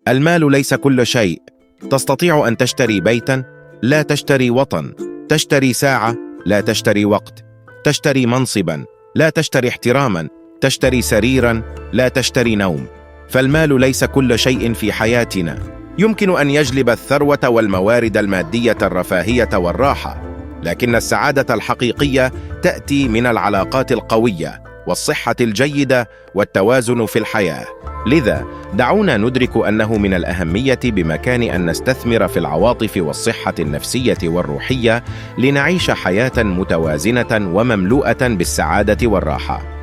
المال ليس كل شيء. تستطيع أن تشتري بيتاً، لا تشتري وطن. تشتري ساعة، لا تشتري وقت. تشتري منصباً، لا تشتري احتراماً. تشتري سريراً، لا تشتري نوم. فالمال ليس كل شيء في حياتنا. يمكن أن يجلب الثروة والموارد المادية الرفاهية والراحة، لكن السعادة الحقيقية تأتي من العلاقات القوية والصحة الجيدة والتوازن في الحياة. لذا دعونا ندرك أنه من الأهمية بمكان أن نستثمر في العواطف والصحة النفسية والروحية لنعيش حياة متوازنة ومملوءة بالسعادة والراحة.